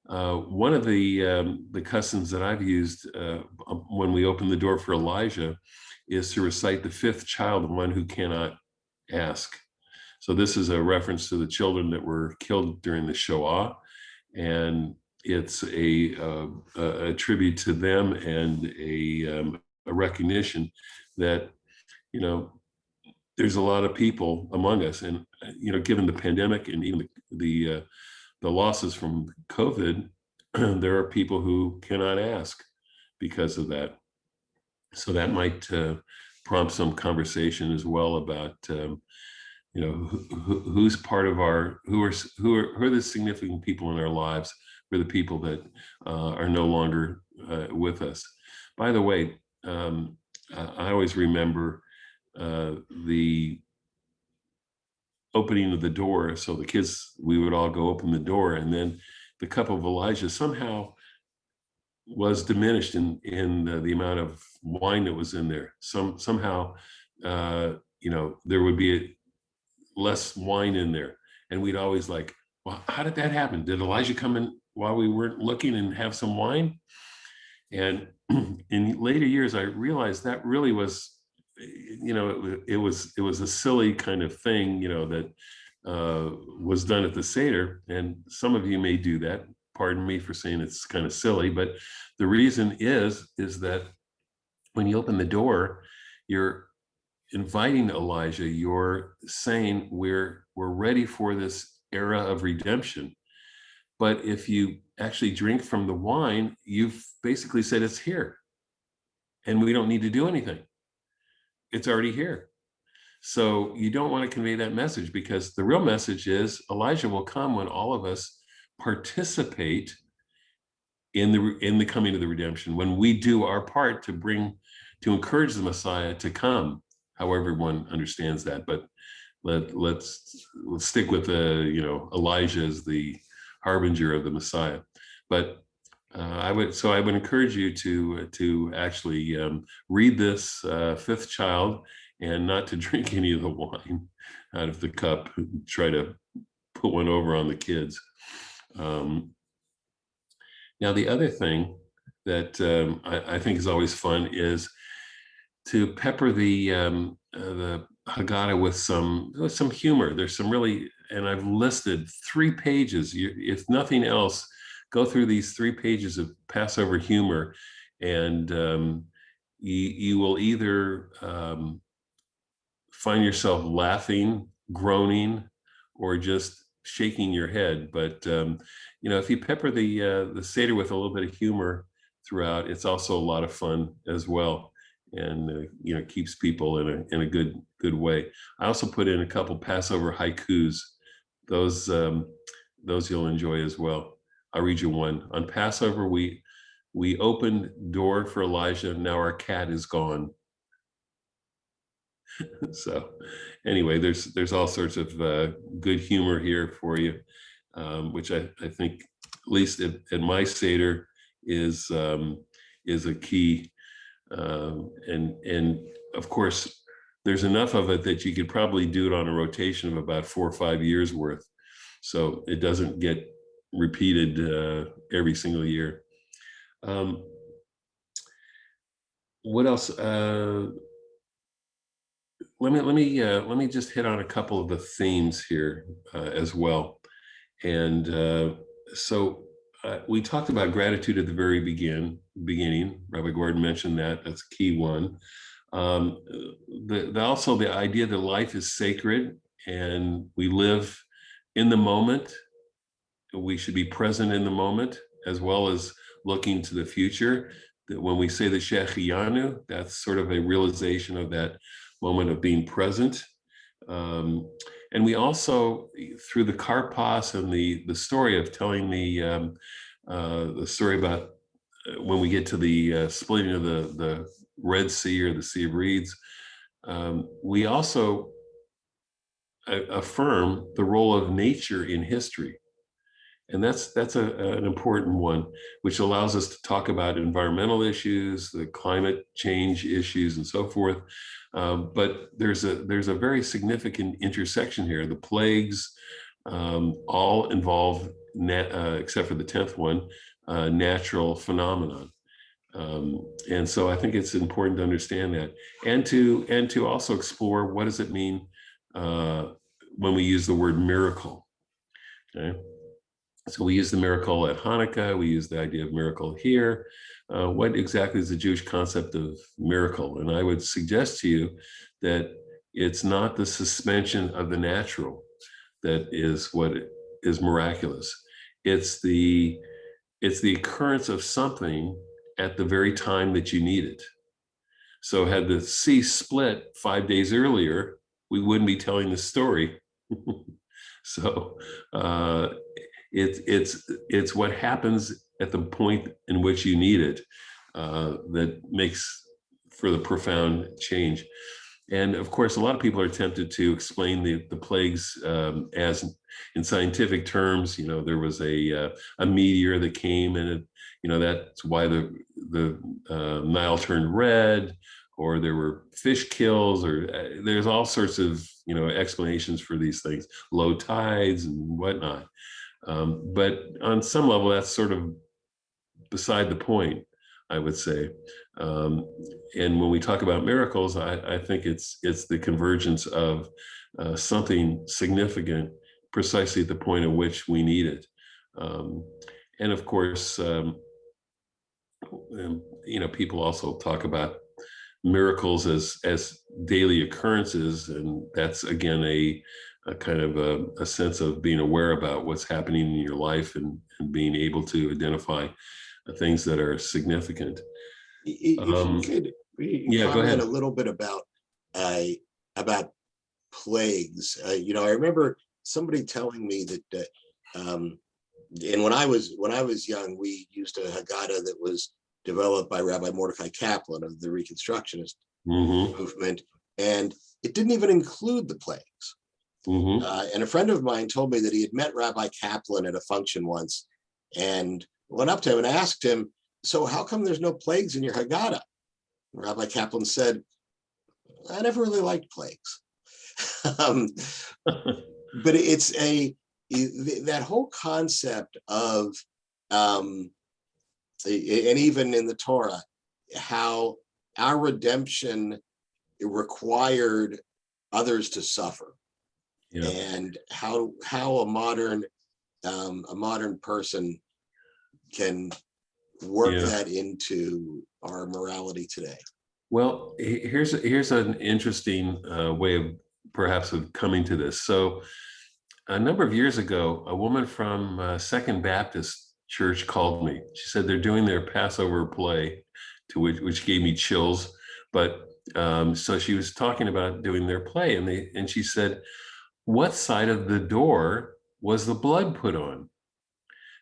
One of the customs that I've used when we open the door for Elijah is to recite the fifth child, the one who cannot ask. So this is a reference to the children that were killed during the Shoah, and it's a tribute to them and a recognition that, you know, there's a lot of people among us, and you know, given the pandemic and even the losses from COVID, there are people who cannot ask because of that. So that might prompt some conversation as well about you know, who's part of our, who are the significant people in our lives, who are the people that are no longer with us. By the way, I always remember the opening of the door. So the kids, we would all go open the door, and then the cup of Elijah somehow was diminished in the amount of wine that was in there. Somehow, you know, there would be less wine in there, and we'd always like, well, how did that happen? Did Elijah come in while we weren't looking and have some wine? And in later years, I realized that really was, you know, it was a silly kind of thing, you know, that was done at the Seder. And some of you may do that. Pardon me for saying it's kind of silly, but the reason is that when you open the door, you're inviting Elijah. You're saying we're ready for this era of redemption. But if you actually drink from the wine, you've basically said it's here, and we don't need to do anything. It's already here. So you don't want to convey that message, because the real message is Elijah will come when all of us participate in the coming of the redemption, when we do our part to encourage the Messiah to come, however one understands that. But let's stick with you know, Elijah as the harbinger of the Messiah. But I would encourage you to actually read this fifth child, and not to drink any of the wine out of the cup. Try to put one over on the kids. Now, the other thing that I think is always fun is to pepper the Haggadah with some humor. There's some really, and I've listed 3 pages. If nothing else, go through these 3 pages of Passover humor, and you will either find yourself laughing, groaning, or just shaking your head. But you know, if you pepper the Seder with a little bit of humor throughout, it's also a lot of fun as well, and you know, keeps people in a good way. I also put in a couple Passover haikus. Those you'll enjoy as well. I'll read you one. On Passover, we opened door for Elijah. Now our cat is gone. So anyway, there's all sorts of good humor here for you, which I think, at least at my Seder, is a key. And of course, there's enough of it that you could probably do it on a rotation of about 4 or 5 years worth. So it doesn't get repeated every single year. What else? Let me just hit on a couple of the themes here as well. And so we talked about gratitude at the very beginning. Rabbi Gordon mentioned that. That's a key one. Also the idea that life is sacred and we live in the moment. We should be present in the moment, as well as looking to the future. That when we say the Shehecheyanu, that's sort of a realization of that moment of being present. And we also, through the karpas and the story of telling the story about when we get to the splitting of the Red Sea or the Sea of Reeds, we also affirm the role of nature in history. And that's an important one, which allows us to talk about environmental issues, the climate change issues, and so forth. But there's a very significant intersection here. The plagues all involve, except for the 10th one, natural phenomenon. And so I think it's important to understand that, and to also explore what does it mean when we use the word miracle. Okay. So we use the miracle at Hanukkah, we use the idea of miracle here. What exactly is the Jewish concept of miracle? And I would suggest to you that it's not the suspension of the natural that is what is miraculous. It's the occurrence of something at the very time that you need it. So had the sea split 5 days earlier, we wouldn't be telling the story. So it's what happens at the point in which you need it that makes for the profound change. And of course, a lot of people are tempted to explain the plagues as in scientific terms. You know, there was a meteor that came, and that's why the Nile turned red, or there were fish kills, or there's all sorts of explanations for these things, low tides and whatnot. But on some level, that's sort of beside the point, I would say. And when we talk about miracles, I think it's the convergence of something significant precisely at the point at which we need it. And of course, people also talk about miracles as daily occurrences, and that's again a kind of a sense of being aware about what's happening in your life and being able to identify things that are significant. If you could go comment ahead. a little bit about plagues. I remember somebody telling me that, and when I was young, we used a Haggadah that was developed by Rabbi Mordecai Kaplan of the Reconstructionist movement, and it didn't even include the plagues. And a friend of mine told me that he had met Rabbi Kaplan at a function once, and went up to him and asked him, "So how come there's no plagues in your Haggadah?" And Rabbi Kaplan said, "I never really liked plagues." But it's that whole concept of, and even in the Torah, how our redemption required others to suffer, and how a modern person can work that into our morality today. Well, here's an interesting way of perhaps of coming to this. So a number of years ago, a woman from Second Baptist Church called me. She said they're doing their Passover play, which gave me chills. But so she was talking about doing their play, and she said, "What side of the door was the blood put on?"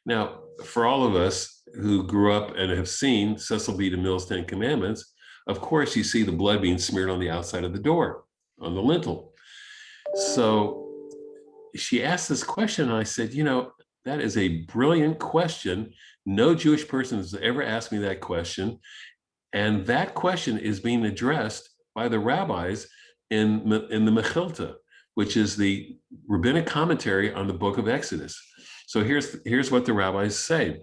Now, for all of us who grew up and have seen Cecil B. DeMille's 10 Commandments, of course, you see the blood being smeared on the outside of the door, on the lintel. So she asked this question, and I said, that is a brilliant question. No Jewish person has ever asked me that question. And that question is being addressed by the rabbis in the Mechilta, which is the rabbinic commentary on the book of Exodus. So here's what the rabbis say.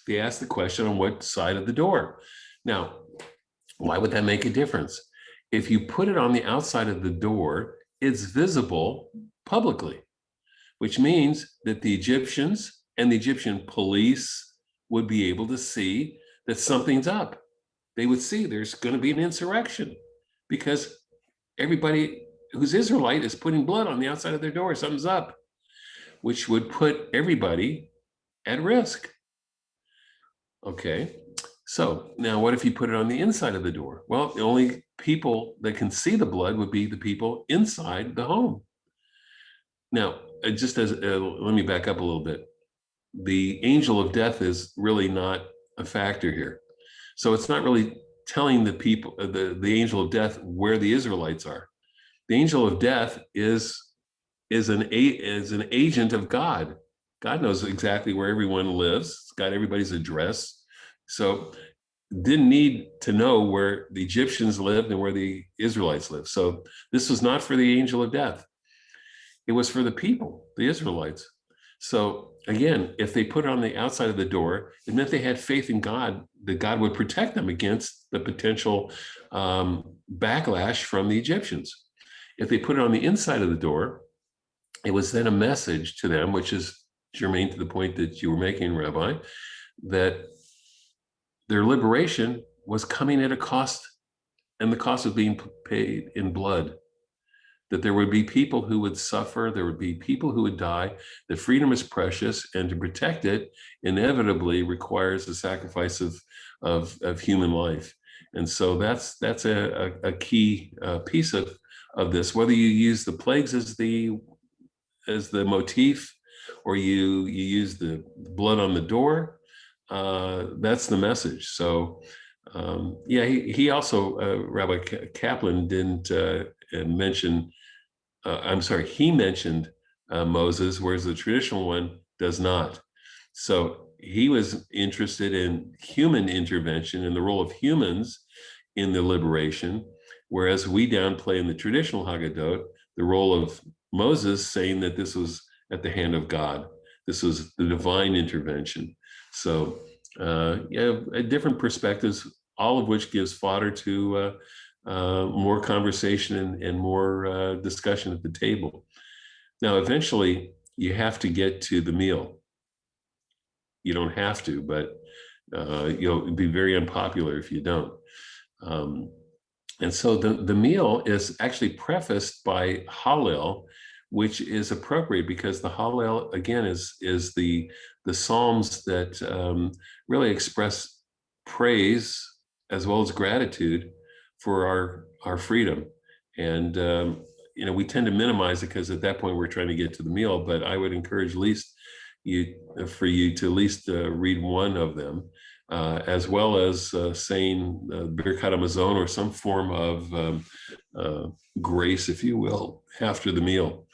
They ask the question on what side of the door. Now, why would that make a difference? If you put it on the outside of the door, it's visible publicly, which means that the Egyptians and the Egyptian police would be able to see that something's up. They would see there's going to be an insurrection because everybody who's Israelite is putting blood on the outside of their door. Something's up, which would put everybody at risk. Okay, so now what if you put it on the inside of the door? Well, the only people that can see the blood would be the people inside the home. Now, just as let me back up a little bit. The angel of death is really not a factor here. So it's not really telling the people, the angel of death, where the Israelites are. The angel of death is an agent of God. God knows exactly where everyone lives. It's got everybody's address. So didn't need to know where the Egyptians lived and where the Israelites lived. So this was not for the angel of death. It was for the people, the Israelites. So again, if they put it on the outside of the door, it meant they had faith in God, that God would protect them against the potential backlash from the Egyptians. If they put it on the inside of the door, it was then a message to them, which is germane to the point that you were making, Rabbi, that their liberation was coming at a cost, and the cost was being paid in blood. That there would be people who would suffer, there would be people who would die, that freedom is precious, and to protect it inevitably requires the sacrifice of human life. And so that's a key piece of this. Whether you use the plagues as the motif, or you use the blood on the door, that's the message. So yeah, he also, Rabbi Kaplan didn't mention, I'm sorry, he mentioned Moses, whereas the traditional one does not. So he was interested in human intervention and the role of humans in the liberation, whereas we downplay in the traditional Haggadot the role of Moses, saying that this was at the hand of God. This was the divine intervention. So yeah, different perspectives, all of which gives fodder to more conversation and more discussion at the table. Now, eventually, you have to get to the meal. You don't have to, but you'll be very unpopular if you don't. And so the meal is actually prefaced by Hallel, which is appropriate because the Hallel, again, is the psalms that really express praise as well as gratitude for our freedom. And you know, we tend to minimize it because at that point we're trying to get to the meal. But I would encourage for you to at least read one of them, as well as saying Birkat Hamazon or some form of grace, if you will, after the meal.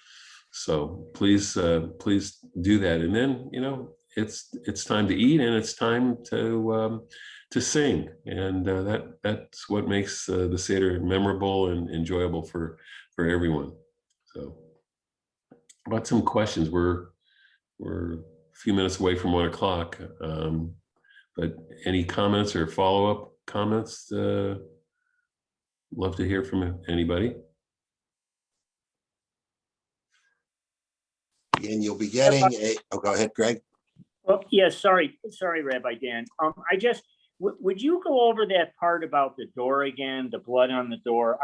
So please do that. And then, you know, it's time to eat and it's time to sing, and that's what makes the Seder memorable and enjoyable for everyone. So, about some questions. We're a few minutes away from 1 o'clock, but any comments or follow-up comments? Love to hear from anybody. And you'll be getting go ahead, Greg. Well, yeah, sorry, Rabbi Dan. Would you go over that part about the door again, the blood on the door?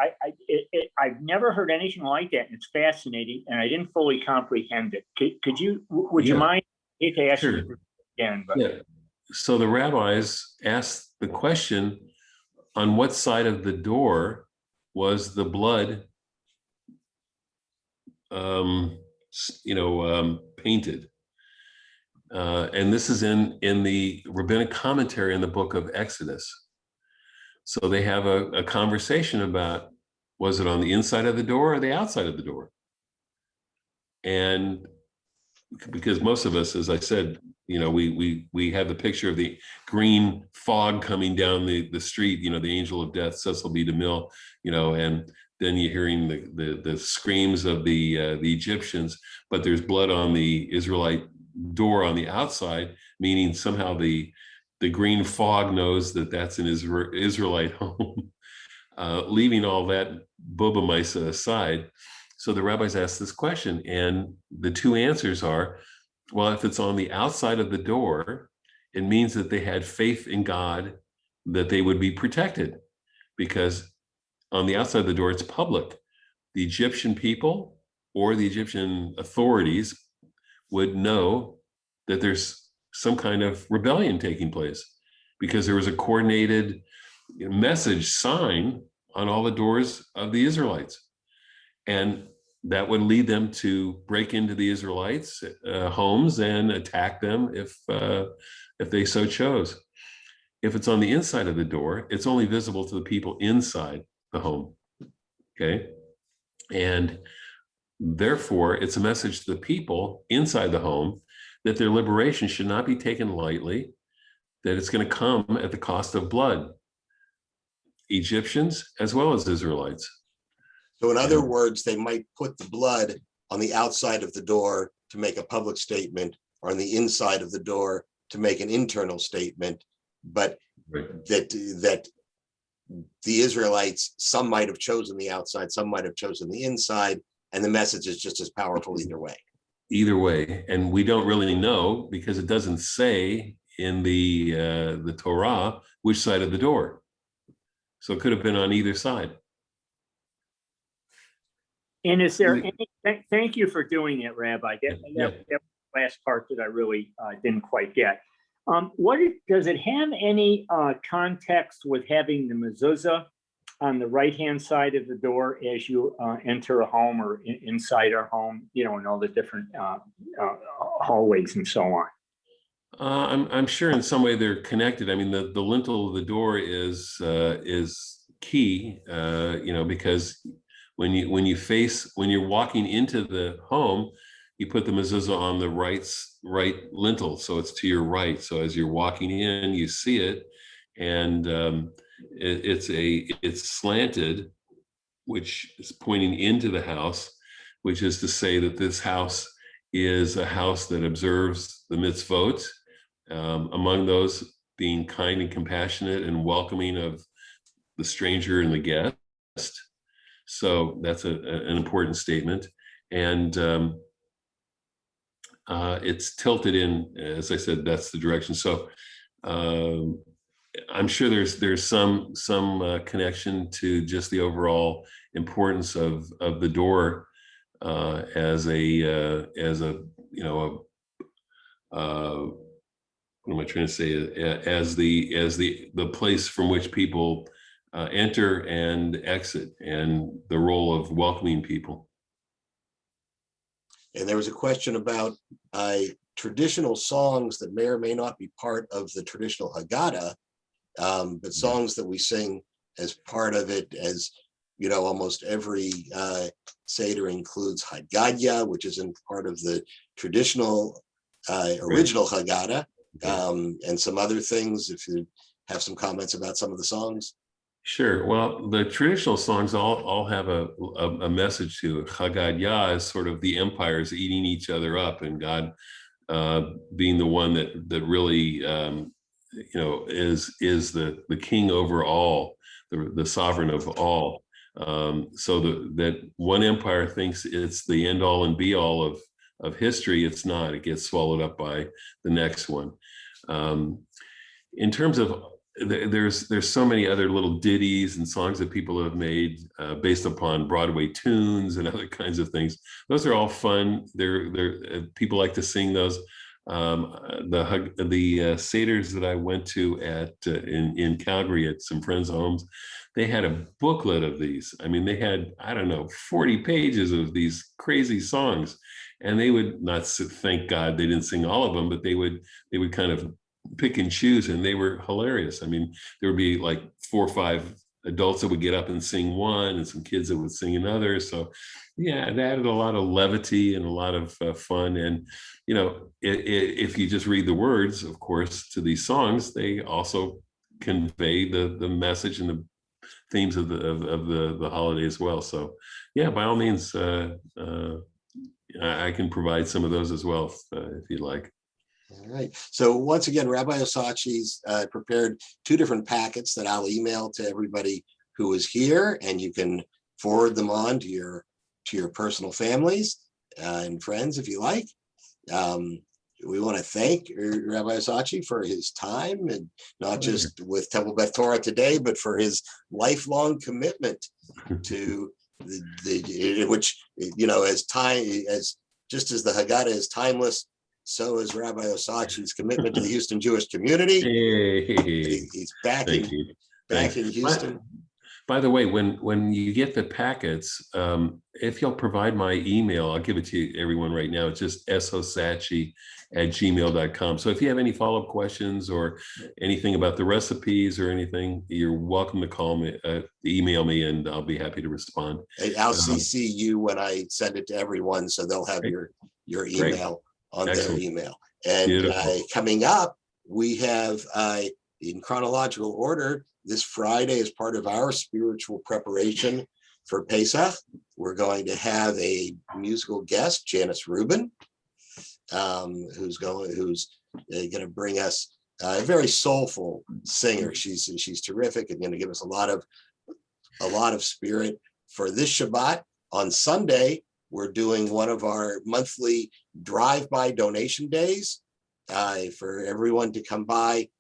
I've never heard anything like that, and it's fascinating, and I didn't fully comprehend it. Would you mind? I hate to ask you again, but yeah. So the rabbis asked the question, on what side of the door was the blood painted? And this is in the rabbinic commentary in the book of Exodus. So they have a conversation about, was it on the inside of the door or the outside of the door? And because most of us, as I said, you know, we have the picture of the green fog coming down the street, you know, the angel of death, Cecil B. DeMille, you know, and then you're hearing the screams of the Egyptians, but there's blood on the Israelite door on the outside, meaning somehow the green fog knows that that's an Israelite home. Leaving all that Boba Misa aside, so the rabbis asked this question, and the two answers are, well, if it's on the outside of the door, it means that they had faith in God that they would be protected, because on the outside of the door, it's public. The Egyptian people or the Egyptian authorities would know that there's some kind of rebellion taking place, because there was a coordinated message sign on all the doors of the Israelites. And that would lead them to break into the Israelites' homes and attack them if they so chose. If it's on the inside of the door, it's only visible to the people inside the home. Okay, and therefore, it's a message to the people inside the home that their liberation should not be taken lightly, that it's going to come at the cost of blood, Egyptians as well as Israelites. So in other words, they might put the blood on the outside of the door to make a public statement, or on the inside of the door to make an internal statement, but that the Israelites, some might have chosen the outside, some might have chosen the inside, and the message is just as powerful either way. Either way, and we don't really know because it doesn't say in the Torah which side of the door. So it could have been on either side. And is there any, thank you for doing it, Rabbi. That was the last part that I really didn't quite get. Does it have any context with having the mezuzah on the right-hand side of the door as you enter a home or inside our home, you know, and all the different hallways and so on? I'm sure in some way they're connected. I mean, the lintel of the door is key, you know, because when you're walking into the home, you put the mezuzah on the right lintel, so it's to your right. So as you're walking in, you see it, and it's slanted, which is pointing into the house, which is to say that this house is a house that observes the mitzvot, among those being kind and compassionate and welcoming of the stranger and the guest. So that's an important statement. And it's tilted in, as I said, that's the direction. So I'm sure there's some connection to just the overall importance of the door as a you know what am I trying to say, as the place from which people enter and exit, and the role of welcoming people. And there was a question about traditional songs that may or may not be part of the traditional Haggadah, but songs that we sing as part of it, as you know, almost every seder includes Haggadah, which isn't part of the traditional original Haggadah, and some other things. If you have some comments about some of the songs. Sure. Well, the traditional songs all have a message to it. Haggadah is sort of the empires eating each other up, and God being the one that really you know is the king over all, the sovereign of all. So that one empire thinks it's the end all and be all of history. It's not. It gets swallowed up by the next one. In terms of there's so many other little ditties and songs that people have made based upon Broadway tunes and other kinds of things. Those are all fun. They're people like to sing those. The seders that I went to in Calgary at some friends' homes, they had a booklet of these. I mean, they had, I don't know, 40 pages of these crazy songs, and they would not, thank God they didn't sing all of them, but they would kind of pick and choose, and they were hilarious. I mean, there would be like 4 or 5 adults that would get up and sing one, and some kids that would sing another. So yeah, it added a lot of levity and a lot of fun. And you know, if you just read the words, of course, to these songs, they also convey the message and the themes of the holiday as well. So yeah, by all means, I can provide some of those as well if you'd like. All right. So once again, Rabbi Osadchey's prepared 2 different packets that I'll email to everybody who is here, and you can forward them on to your personal families and friends if you like. We want to thank Rabbi Osadchey for his time, and not just with Temple Beth Torah today, but for his lifelong commitment to the which, you know, as just as the Haggadah is timeless, so is Rabbi Osadchey's commitment to the Houston Jewish community. Hey. He's back in Houston. By the way, when you get the packets, if you'll provide my email, I'll give it to you, everyone right now. It's just sosadchey@gmail.com. So if you have any follow-up questions or anything about the recipes or anything, you're welcome to call me, email me, and I'll be happy to respond. I'll CC you when I send it to everyone, so they'll have your email on their email. And coming up, we have in chronological order, this Friday, as part of our spiritual preparation for Pesach, we're going to have a musical guest, Janice Rubin, who's going to bring us a very soulful singer. She's terrific and going to give us a lot of spirit for this Shabbat. On Sunday, we're doing one of our monthly drive-by donation days for everyone to come by,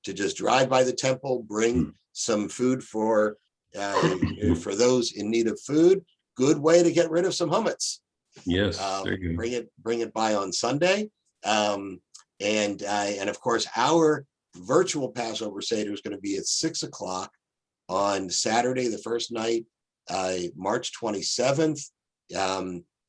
to just drive by the temple, bring some food for those in need of food. Good way to get rid of some hummus. Yes, there you go. Bring it by on Sunday, and of course our virtual Passover Seder is going to be at 6 o'clock on Saturday, the first night, March 27th.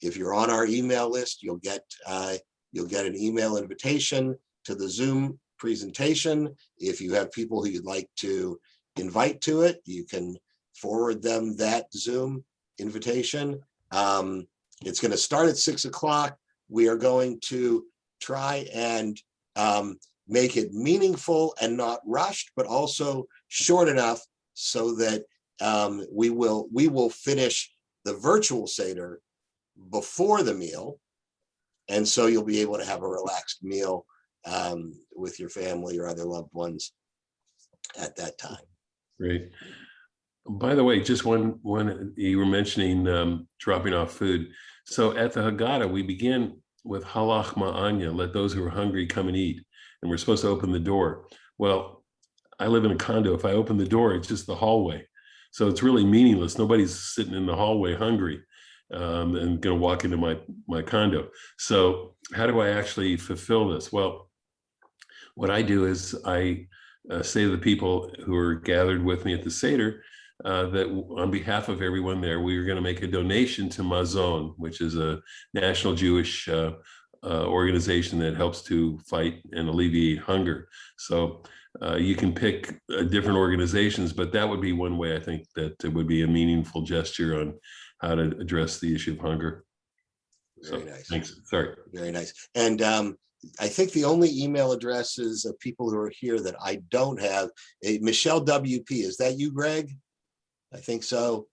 If you're on our email list, you'll get an email invitation to the Zoom presentation. If you have people who you'd like to invite to it, you can forward them that Zoom invitation. It's going to start at 6 o'clock. We are going to try and make it meaningful and not rushed, but also short enough so that we will finish the virtual Seder before the meal. And so you'll be able to have a relaxed meal with your family or other loved ones at that time. Great. By the way, just one you were mentioning dropping off food. So at the Haggadah, we begin with halach ma'anya, let those who are hungry come and eat. And we're supposed to open the door. Well, I live in a condo. If I open the door, it's just the hallway. So it's really meaningless. Nobody's sitting in the hallway hungry and going to walk into my condo. So how do I actually fulfill this? Well, what I do is I say to the people who are gathered with me at the Seder that on behalf of everyone there, we are going to make a donation to Mazon, which is a national Jewish organization that helps to fight and alleviate hunger. So you can pick different organizations, but that would be one way I think that it would be a meaningful gesture on how to address the issue of hunger. Very nice. Thanks. Sorry. Very nice. And I think the only email addresses of people who are here that I don't have, Michelle WP, is that you, Greg? I think so.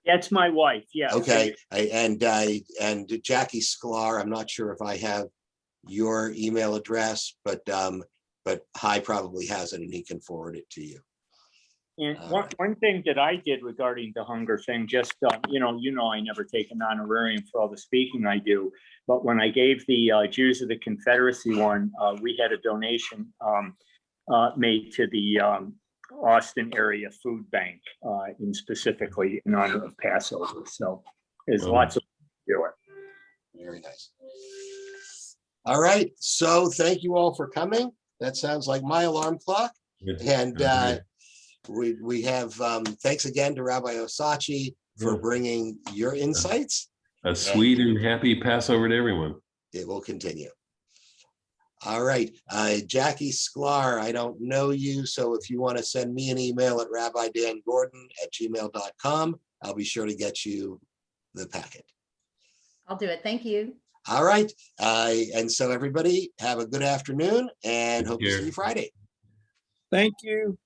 That's my wife. Yeah. Okay. And Jackie Sklar, I'm not sure if I have your email address, but Hai probably has it and he can forward it to you. And one thing that I did regarding the hunger thing, just, I never take an honorarium for all the speaking I do, but when I gave the Jews of the Confederacy one, we had a donation made to the Austin area food bank, specifically in honor of Passover. So there's lots of ways to do it. Very nice. All right. So thank you all for coming. That sounds like my alarm clock. And we have thanks again to Rabbi Osadchey for bringing your insights. A sweet and happy Passover to everyone. It will continue. All right. Jackie Sklar, I don't know you, so if you want to send me an email at rabbidangordon@gmail.com, I'll be sure to get you the packet. I'll do it. Thank you. All right. And so everybody have a good afternoon and hope to see you Friday. Thank you.